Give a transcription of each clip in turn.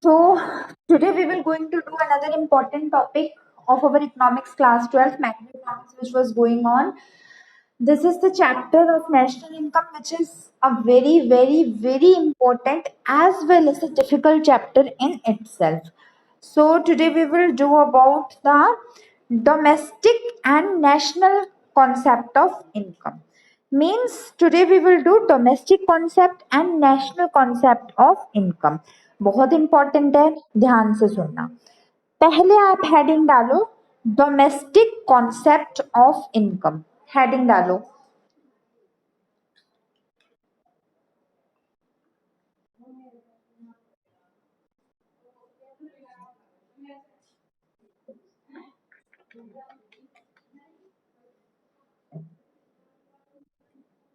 So today we will going to do another important topic of our economics class 12 macroeconomics which was going on. This is the chapter of national income which is a very important as well as a difficult chapter in itself. So today we will do about the domestic and national concept of income. Means today we will do domestic concept and national concept of income. बहुत important है, ध्यान से सुनना। पहले आप heading डालो domestic concept of income. Heading डालो।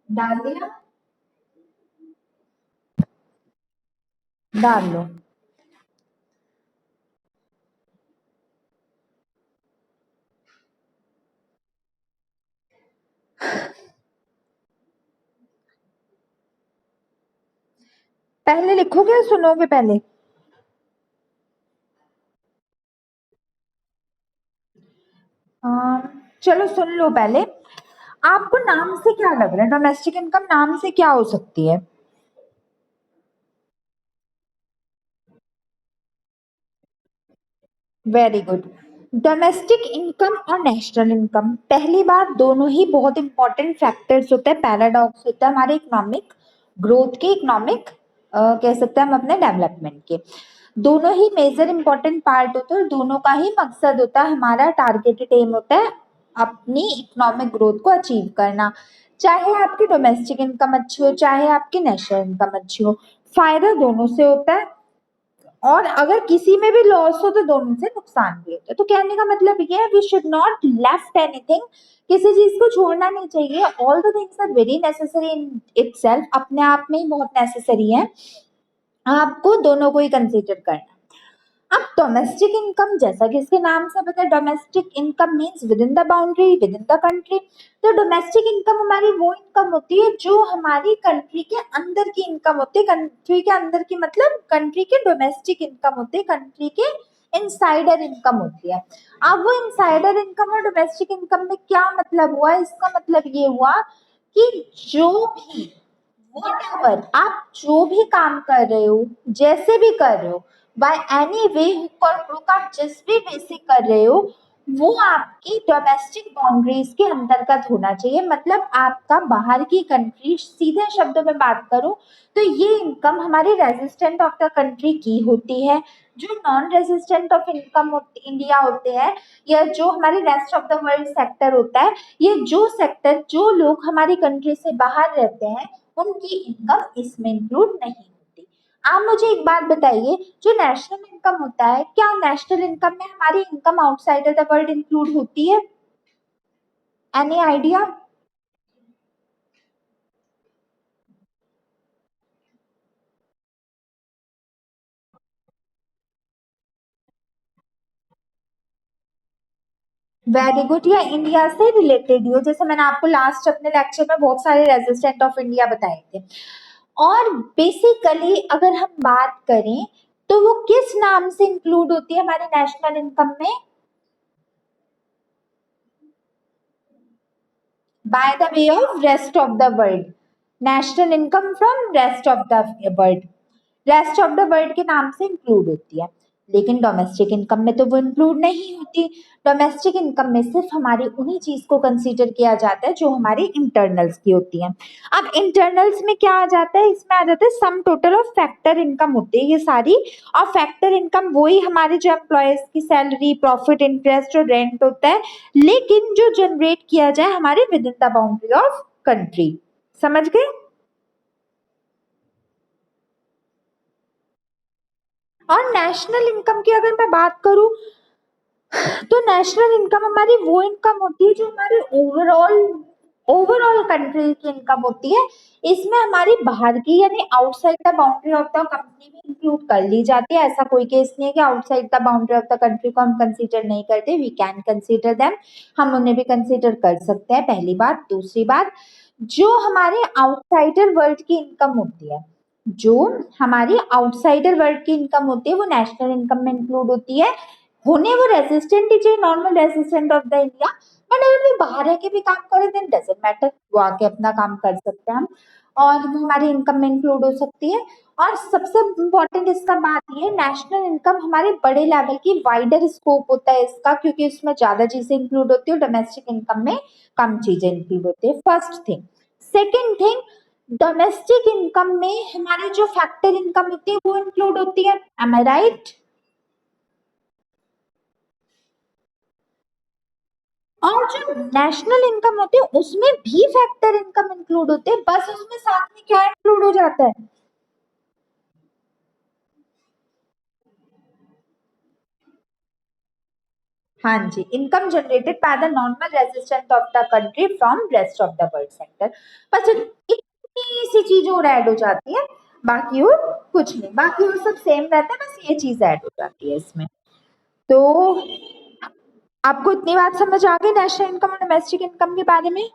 डाल दिया? डाल लो। पहले लिखोगे या सुनोगे पहले? चलो सुन लो पहले। आपको नाम से क्या लग रहा है? डोमेस्टिक इनकम नाम से क्या हो सकती है? Very good. डोमेस्टिक इनकम और नेशनल इनकम, पहली बात दोनों ही बहुत इंपॉर्टेंट फैक्टर्स होते हैं, पैराडॉक्स होता है हमारे इकोनॉमिक ग्रोथ के, इकोनॉमिक कह सकते हैं हम अपने डेवलपमेंट के। दोनों ही मेजर इंपॉर्टेंट पार्ट होते हैं और दोनों का ही मकसद होता है, हमारा टारगेटेड एम होता है अपनी इकोनॉमिक ग्रोथ को अचीव करना। चाहे आपकी डोमेस्टिक इनकम अच्छी हो, चाहे आपकी नेशनल इनकम अच्छी हो, फायदा दोनों से होता है और अगर किसी में भी लॉस हो तो दोनों से नुकसान भी होता है। तो कहने का मतलब ये है, we should not left anything, किसी चीज को छोड़ना नहीं चाहिए। All the things are very necessary in itself, अपने आप में ही बहुत नेसेसरी है, आपको दोनों को ही कंसीडर करना है। अब डोमेस्टिक इनकम, जैसा कि इसके नाम से पता है, domestic income means with in the boundary, with in the country. तो डोमेस्टिक इनकम हमारी वो इनकम होती है जो हमारी कंट्री के अंदर की इनकम होती है। कंट्री के अंदर की मतलब कंट्री के डोमेस्टिक इनकम होती है, कंट्री के इनसाइडर इनकम होती है। अब वो इनसाइडर इनकम और डोमेस्टिक इनकम में क्या मतलब हुआ? इसका मतलब ये हुआ कि जो भी whatever आप जो भी काम कर रहे हो, जैसे भी कर रहे हो, बाय एनी वे हुक और क्रुक, आप जिस भी वे से कर रहे हो, वो आपकी डोमेस्टिक बाउंड्रीज के अंतर्गत होना चाहिए। मतलब आपका बाहर की कंट्री, सीधे शब्दों में बात करूं तो ये इनकम हमारी रेजिस्टेंट ऑफ द कंट्री की होती है। जो non resistant of income India होते हैं, या जो हमारे rest of the world sector होता है, ये जो सेक्टर, जो लोग हमारी कंट्री से बाहर रहते हैं, उनकी इनकम इसमें इंक्लूड नहीं होती। आप मुझे एक बात बताइए, जो नेशनल इनकम होता है, क्या नेशनल इनकम में हमारी income outside the world include होती है? Any idea? Very good. या इंडिया से रिलेटेड हो, जैसे मैंने आपको लास्ट अपने लेक्चर में बहुत सारे रेजिस्टेंट ऑफ इंडिया बताए थे। और बेसिकली अगर हम बात करें तो वो किस नाम से इंक्लूड होती है हमारे नेशनल इनकम में? by the way of rest of the world, national income from rest of the world, rest of the world के नाम से इंक्लूड होती है। लेकिन डोमेस्टिक इनकम में तो वो इंक्लूड नहीं होती। डोमेस्टिक इनकम में सिर्फ हमारी उन्हीं चीज को कंसीडर किया जाता है जो हमारी इंटरनल्स की होती हैं। अब इंटरनल्स में क्या आ जाता है? इसमें आ जाता है sum total of factor income होती है ये सारी। और फैक्टर इनकम वही हमारे जो एम्प्लॉयज की सैलरी, प्रॉफिट, इंटरेस्ट और रेंट होता है, लेकिन जो जनरेट किया जाए हमारे with in the boundary of country. समझ गए? और नेशनल इनकम की अगर मैं बात करूं तो नेशनल इनकम हमारी वो इनकम होती है जो हमारी ओवरऑल ओवरऑल कंट्री की इनकम होती है। इसमें हमारी बाहर की यानी outside the boundary of the company भी इंक्लूड कर ली जाती है। ऐसा कोई केस नहीं है कि outside the boundary of the country को हम कंसीडर नहीं करते, वी कैन कंसीडर देम, हम उन्हें भी कंसीडर कर सकते हैं, पहली बात। दूसरी बात, जो हमारे आउटसाइडर वर्ल्ड की इनकम होती है, जो हमारी आउटसाइडर वर्ल्ड की इनकम होती है वो नेशनल इनकम में इंक्लूड होती है। होने वो रेजिस्टेंट ही चाहिए, normal resistant of the India, but अगर वो बाहर रह के भी काम करे देन डजेंट मैटर, वो आके अपना काम कर सकते हैं हम, और वो हमारी इनकम में इंक्लूड हो सकती है। और सबसे इम्पोर्टेंट इसका बात ये, नेशनल इनकम हमारे बड़े लेवल की वाइडर स्कोप होता है इसका, क्योंकि उसमें ज्यादा चीजें इंक्लूड होती है, डोमेस्टिक इनकम में कम चीजें इंक्लूड होती है, first thing. Second thing, domestic income में हमारे जो फैक्टर इनकम होती है वो इंक्लूड होती है, एम आई राइट? और जो नेशनल इनकम होती है उसमें भी फैक्टर इनकम इंक्लूड होते हैं, बस उसमें साथ में क्या इंक्लूड हो जाता है? हाँ जी, income generated by the normal resistant of the country from rest of the world sector. बस इतनी सी चीज और ऐड हो जाती है, बाकी और कुछ नहीं, बाकी और सब सेम रहता है, बस ये चीज ऐड हो जाती है इसमें। तो आपको इतनी बात समझ आ गई नेशनल इनकम और डोमेस्टिक इनकम के बारे में?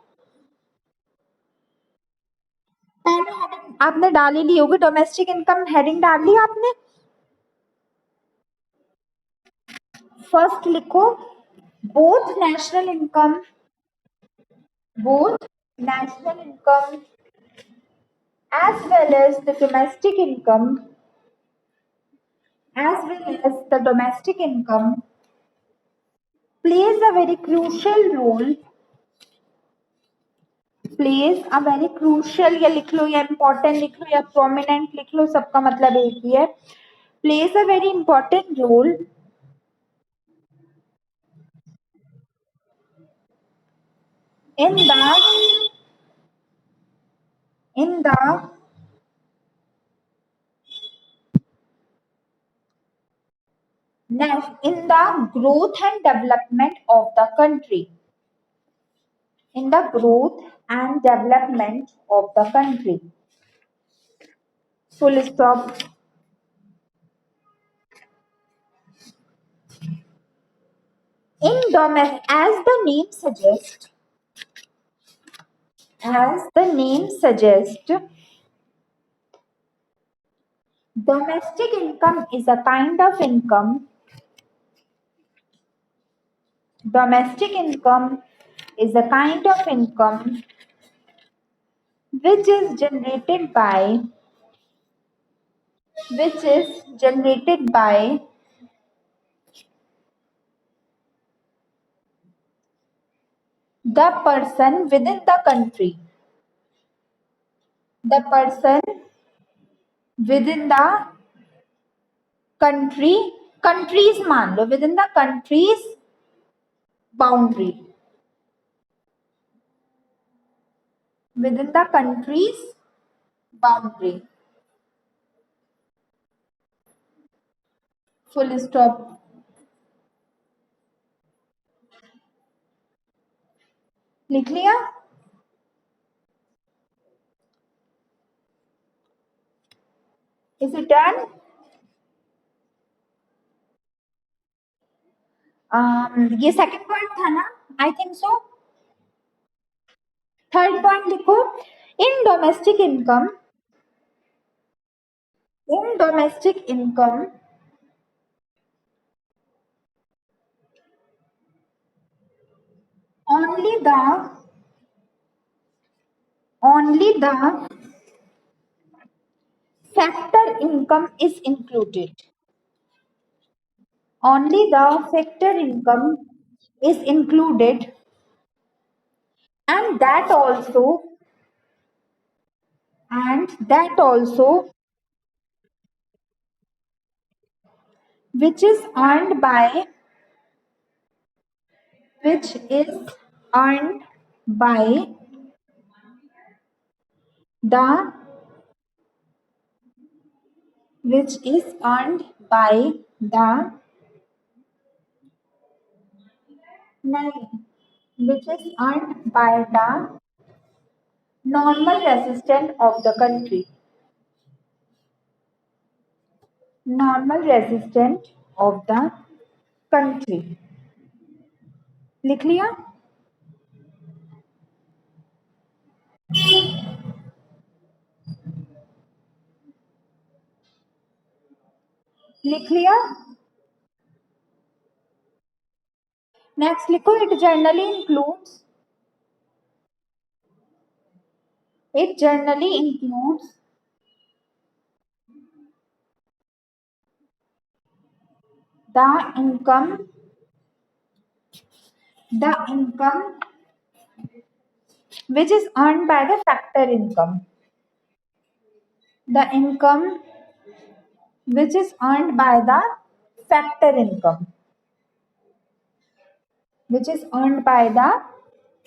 पहले हेडिंग आपने डाल ही ली होगी, डोमेस्टिक इनकम हेडिंग डाल ली आपने? फर्स्ट लिखो, both national income, both national income as well as the domestic income, as well as the domestic income plays a very crucial role, plays a very crucial, या लिख लो या important लिख लो या prominent लिख लो, सबका मतलब एक ही है, plays a very important role in the in the growth and development of the country, in the growth and development of the country, full stop. In as the name suggests, as the name suggests, domestic income is a kind of income. Domestic income is a kind of income which is generated by, which is generated by the person within the country. The person within the country, countries मान लो, within the country's boundary, within the country's boundary, full stop. लिख लिया? Is it done? ये second point था ना, I think so. Third point लिखो, in domestic income, in domestic income only the factor income is included, only the factor income is included, and that also, and that also which is earned by, which is earned by the, which is earned by the, नहीं, which is earned by the normal resident of the country, normal resident of the country। लिख लिया? लिख लिया। Next लिखो, it generally includes the income the income which is earned by the factor income. The income which is earned by the factor income. Which is earned by the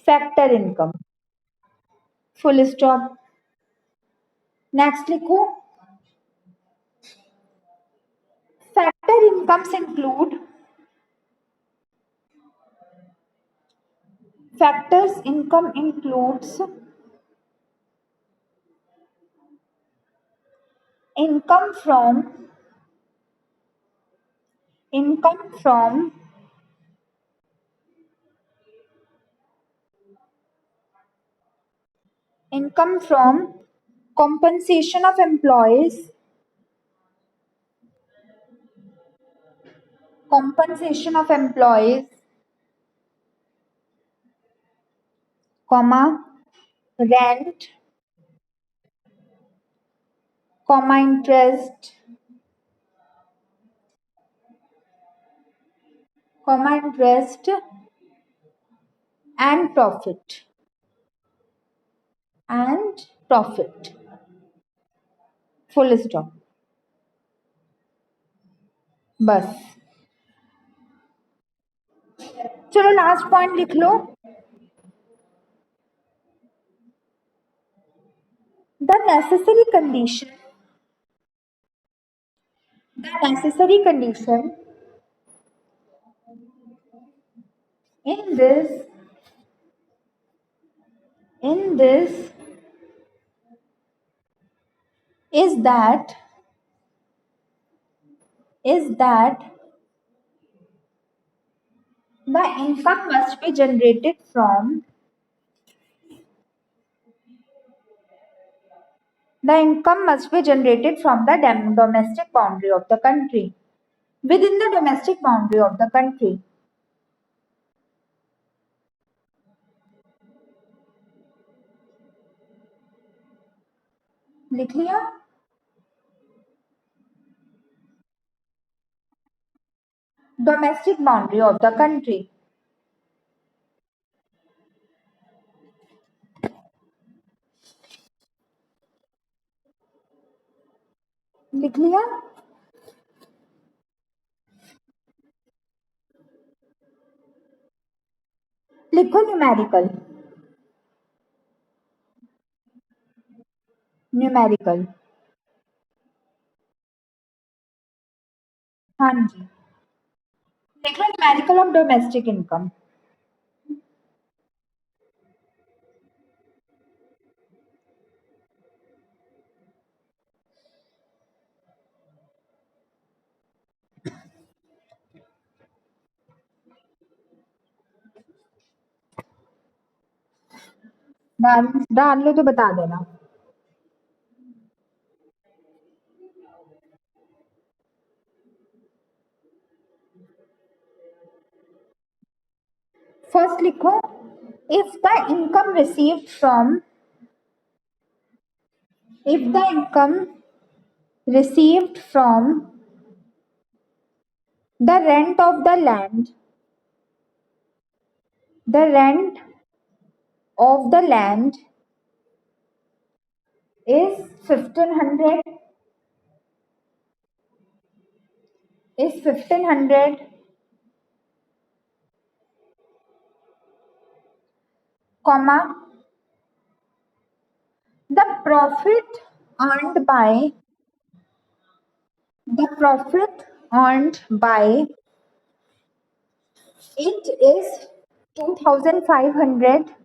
factor income. Full stop. Next लिखो, factor incomes include factors income includes income from income from income from compensation of employees, compensation of employees, comma, rent, comma, interest, comma, interest, and profit, and profit. Full stop. बस, चलो last point लिख लो। The necessary condition the necessary condition in this is that the income must be generated from the domestic boundary of the country, within the domestic boundary of the country. लिख लिया। Domestic boundary of the country. लिख लिया। लिखो numerical. Numerical. हाँ जी, लिख लो numerical of domestic income. डाल डाल लो तो बता देना। फर्स्ट लिखो, if the income received from if the income received from the rent of the land the rent of the land is 1500 is 1500 comma, the profit earned by the profit earned by it is 2500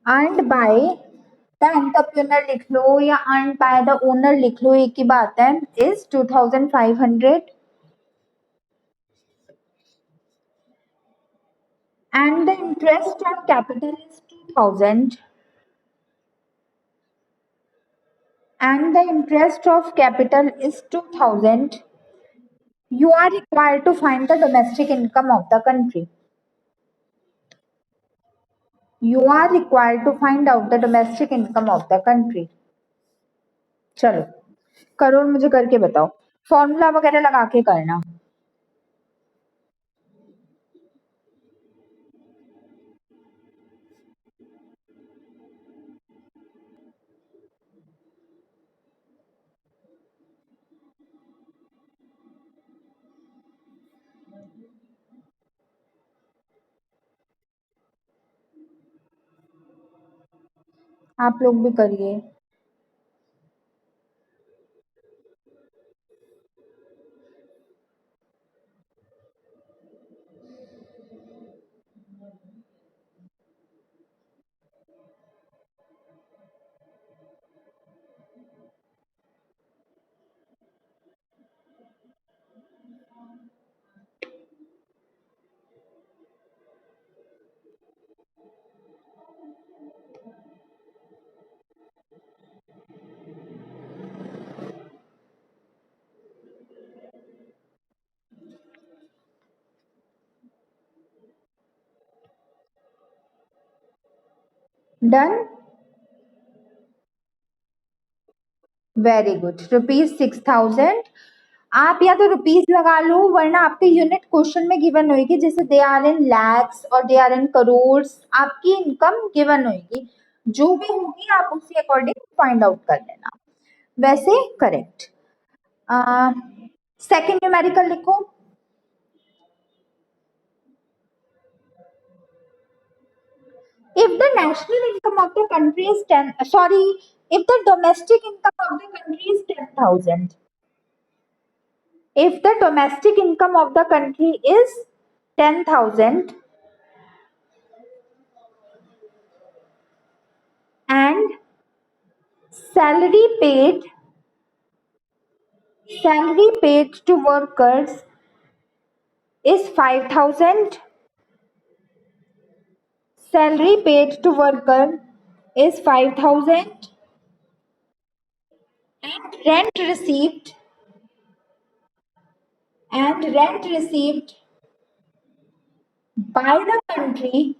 earned by the entrepreneur लिख लो या earned by the owner लिख लो, एक ही बात है, is 2500 and the interest on capital is 2000 and the interest of capital is 2000, you are required to find the domestic income of the country. You are required to find out the domestic income of the country. चलो करो और मुझे करके बताओ, formula वगैरह लगा के करना। आप लोग भी करिए। Done, very good. ₹6000, आप या तो रुपीज लगा लो वरना आपके यूनिट क्वेश्चन में गिवन होगी, जैसे दे आर इन लैक्स और दे आर इन करोड़, आपकी इनकम गिवन होगी, जो भी होगी आप उसी अकॉर्डिंग फाइंड आउट कर लेना। वैसे करेक्ट। सेकंड न्यूमेरिकल लिखो। If the national income of the country is if the domestic income of the country is 10,000, if the domestic income of the country is 10,000 and salary paid to workers is 5,000, salary paid to worker is 5,000 and rent received by the country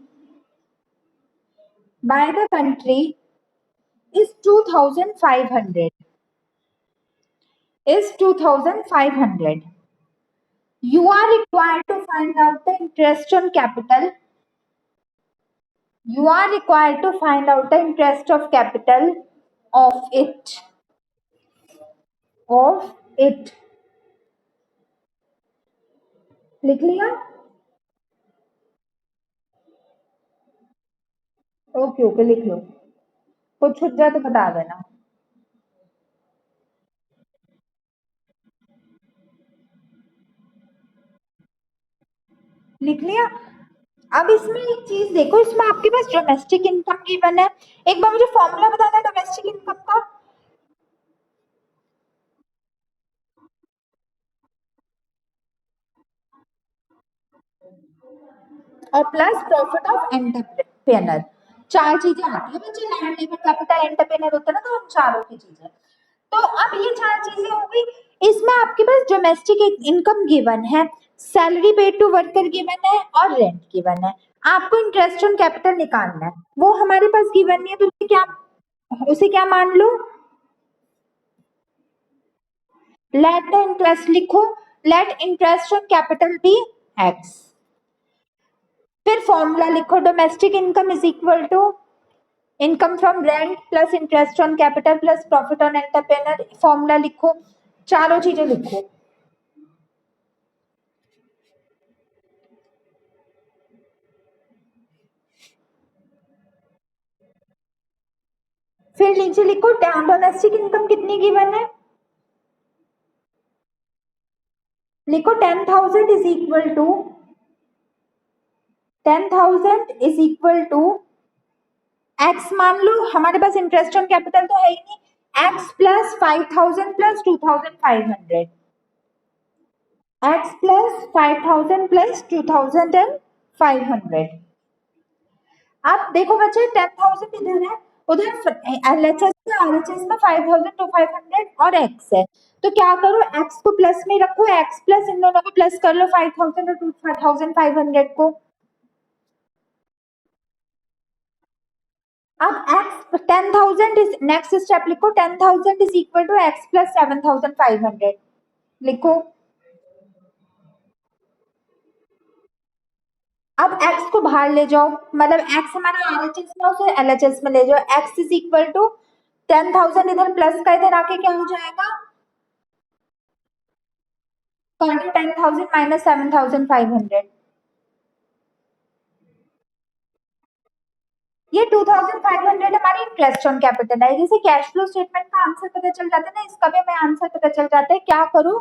is 2,500, you are required to find out the interest on capital. You are required to find out the interest of capital of it. लिख लिया? Okay लिख लो, कुछ छूट जाए तो बता देना। लिख लिया? अब इसमें एक चीज देखो, इसमें आपके पास डोमेस्टिक इनकम गिवन है, एक बार मुझे फॉर्मूला बताना डोमेस्टिक इनकम का। और प्लस प्रॉफिट ऑफ एंटरप्रेन्योर, चार चीजें आती है बच्चे, लैंड लेबर कैपिटल एंटरप्रेन्योर होता है ना, तो उन चारों की चीजें। तो अब ये चार चीजें हो गई, इसमें आपके पास डोमेस्टिक इनकम गिवन है, salary paid to worker given है और रेंट गिवन है। आपको इंटरेस्ट ऑन कैपिटल निकालना है, वो हमारे पास गिवन नहीं है, तो उसे क्या मान लो, लेट द इंटरेस्ट लिखो, let interest on capital be x. फिर फॉर्मूला लिखो, domestic income is equal to income from rent plus interest on capital plus profit on entrepreneur. Formula लिखो, चारों चीजें लिखो। फिर नीचे लिखो डोमेस्टिक इनकम कितनी गिवन है, लिखो 10,000 इज इक्वल टू एक्स मान लो, हमारे पास इंटरेस्ट ऑन कैपिटल तो है ही नहीं, x plus 5,000 plus 2,500, x plus 5,000 plus 2,500। अब देखो बच्चे 10,000 इधर है, उधर एलएचएस RHS में 5,000 to 500 और x है, तो क्या करो x को प्लस में रखो, x प्लस इन दोनों को प्लस कर लो 5,000 और 2,500 को। अब x 10,000 इज नेक्स्ट स्टेप लिखो, 10,000 is equal to x plus 7,500 लिखो। अब x को बाहर ले जाओ, मतलब x हमारा RHS में उसे LHS में ले जाओ, x इज इक्वल टू 10,000 इधर प्लस का इधर आके क्या हो जाएगा, 10,000 माइनस 7,500। ये 2,500 हमारी इंटरेस्ट ऑन कैपिटल है। जैसे कैश फ्लो स्टेटमेंट का आंसर पता चल जाता है ना, इसका भी हमें आंसर पता चल जाता है। क्या करो,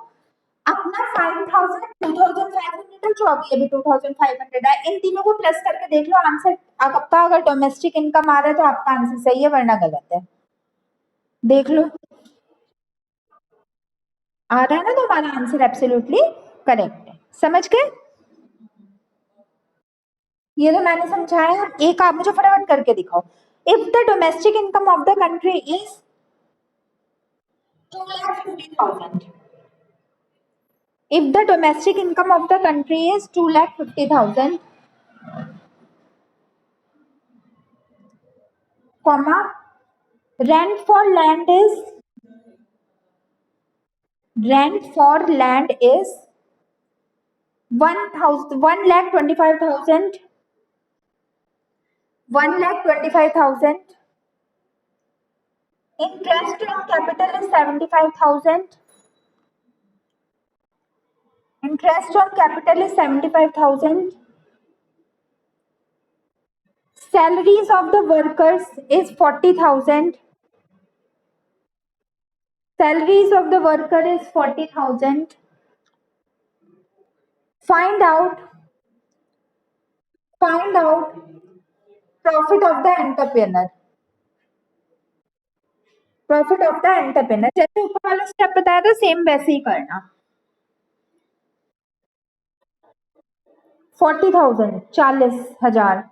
अपना 5,000 2,500 है, जो अभी अभी 2,500 है, इन तीनों को प्लस करके देख लो आंसर आपका। अगर डोमेस्टिक इनकम आ रहा है तो आपका आंसर सही है, वरना गलत है। देख लो आ रहा है ना, तो हमारा आंसर एब्सोल्युटली करेक्ट है। समझ गए? ये तो मैंने समझाया, एक आप मुझे फटाफट करके दिखाओ। If the domestic income of the country is 2,50,000, if the domestic income of the country is 2,50,000, comma, rent for land is rent for land is 1,25,000, 1,25,000. Interest on capital is 75,000. Interest on capital is 75,000. Salaries of the workers is 40,000. Salaries of the worker is 40,000. Find out profit of the entrepreneur. Profit of the entrepreneur, जैसे ऊपर वाला step बताया था same वैसे ही करना। 40,000 40,000।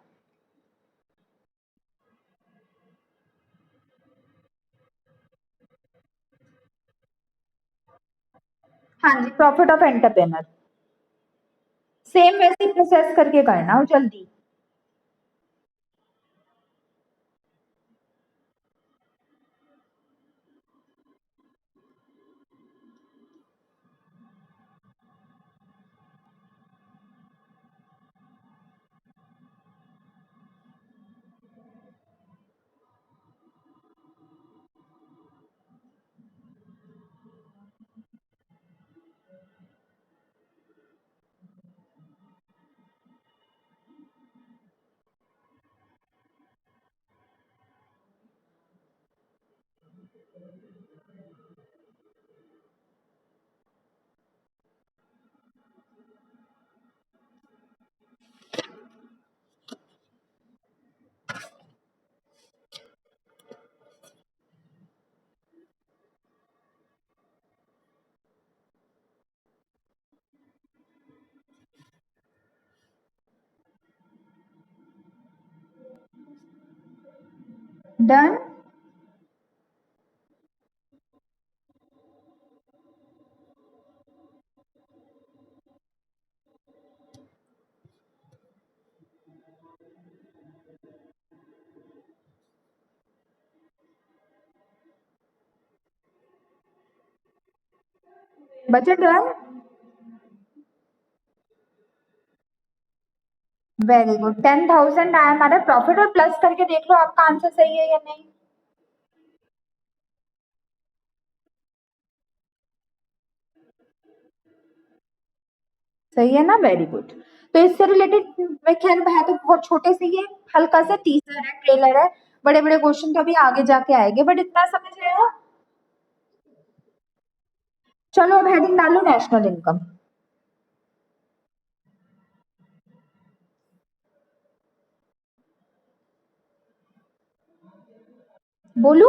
हाँ जी, profit of entrepreneur same वैसे ही process करके करना और जल्दी। Done. Budget done. Very good. 10,000 आया हमारा प्रॉफिट, और प्लस करके देख लो आपका आंसर सही है या नहीं। सही है ना, वेरी गुड। तो इससे रिलेटेड खैर है तो बहुत छोटे से ये हल्का सा टीजर है, ट्रेलर है। बड़े बड़े क्वेश्चन तो अभी आगे जाके आएंगे, बट इतना समझ आया। चलो अब हेडिंग डालो नेशनल इनकम। बोलू?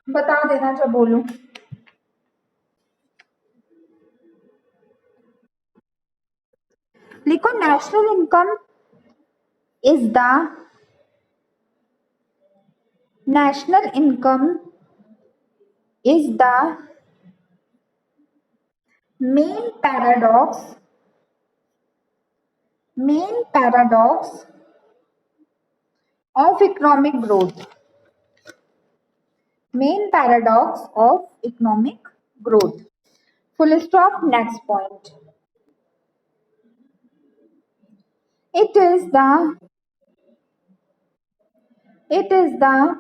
बता देना जब बोलूं। लिखो is the national income is the main paradox of economic growth. Main paradox of economic growth. Full stop. Next point. It is the it is the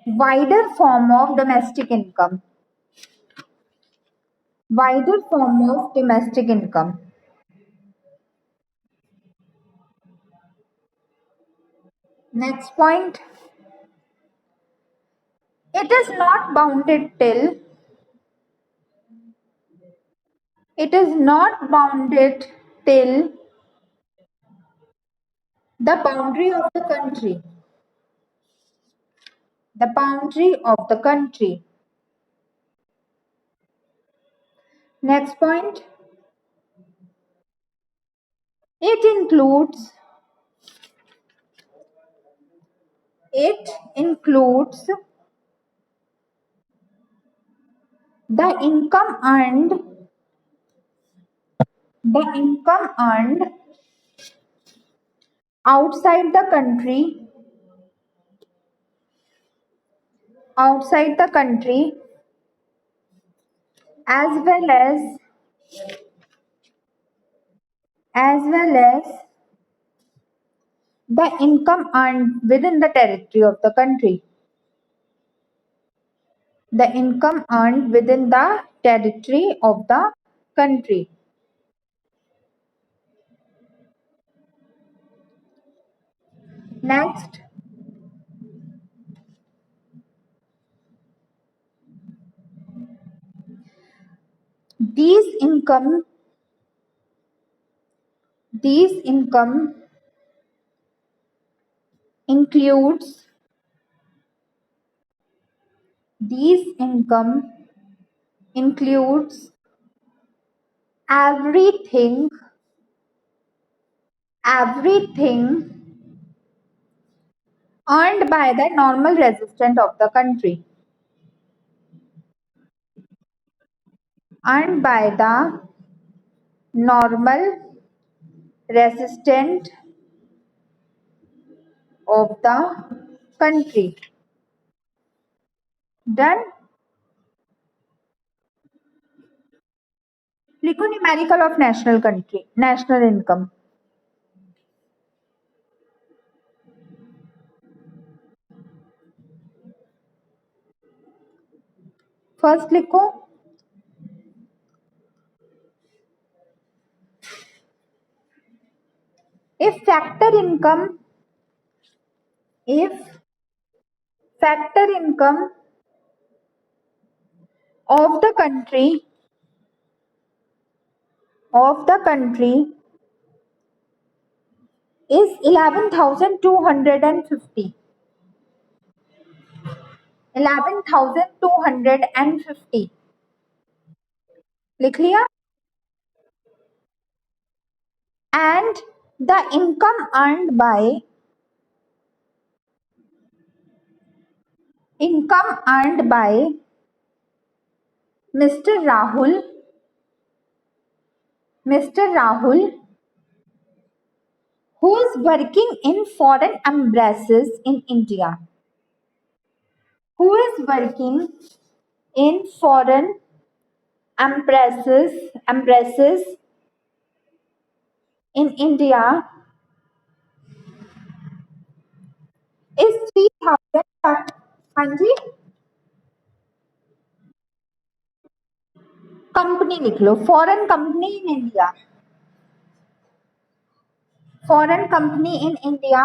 wider form of domestic income. Wider form of domestic income. Next point. It is not bounded till it is not bounded till the boundary of the country. The boundary of the country. Next point. It includes it includes the income earned outside the country outside the country as well as the income earned within the territory of the country. The income earned within the territory of the country. Next, these income includes these income includes everything earned by the normal resident of the country. Earned by the normal resident of the country. Done. लिखो numerical of national income. First लिखो if factor income of the country is 11,250. 11,250. लिख लिया. And the income earned by Mr. Rahul, who is working in foreign embassies in India. Who is working in foreign embassies in India is 3,000. हाँ जी. Company लिख लो. Foreign company in India. Foreign company in India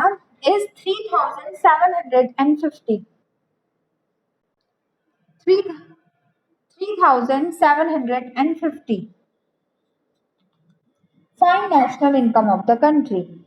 is 3,750. 3,750. Find national income of the country.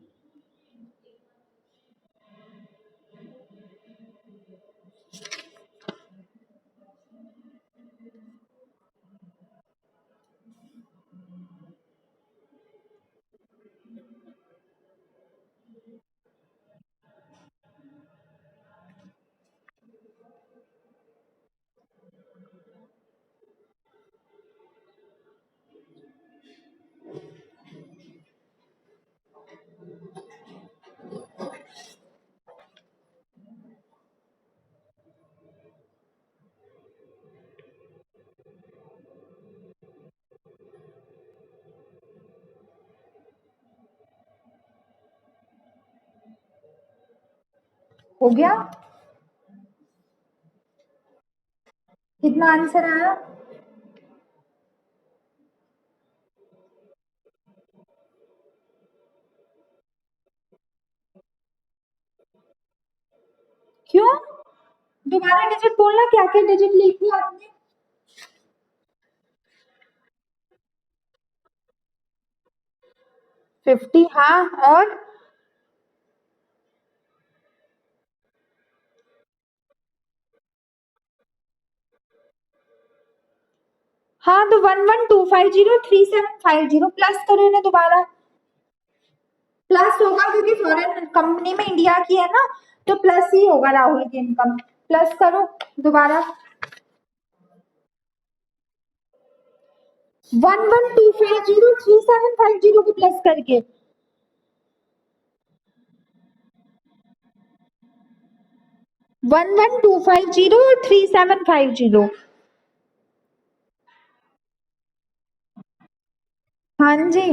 हो गया? कितना answer आया? क्यों? दोबारा डिजिट बोलना, क्या क्या डिजिट लिखी आपने? 50, हाँ, और? हाँ, तो 112503 750 प्लस करो ना दोबारा। प्लस होगा क्योंकि फॉरेन कंपनी में इंडिया की है ना, तो प्लस ही होगा राहुल की इनकम। प्लस करो दोबारा। 112503 750 को प्लस करके। 112503 750। हाँ जी।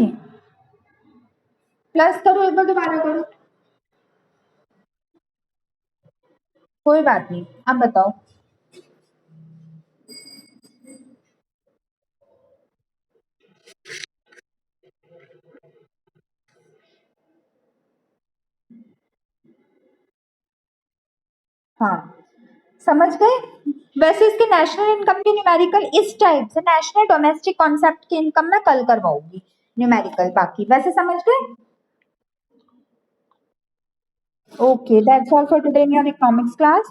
प्लस करो, एक बार दोबारा करो। कोई बात नहीं, अब बताओ। हाँ, समझ गए? वैसे इसके नेशनल इनकम के न्यूमेरिकल इस टाइप से नेशनल डोमेस्टिक कॉन्सेप्ट की इनकम मैं कल करवाऊंगी न्यूमेरिकल, बाकी वैसे समझ गए? Okay, that's all for today in your economics class.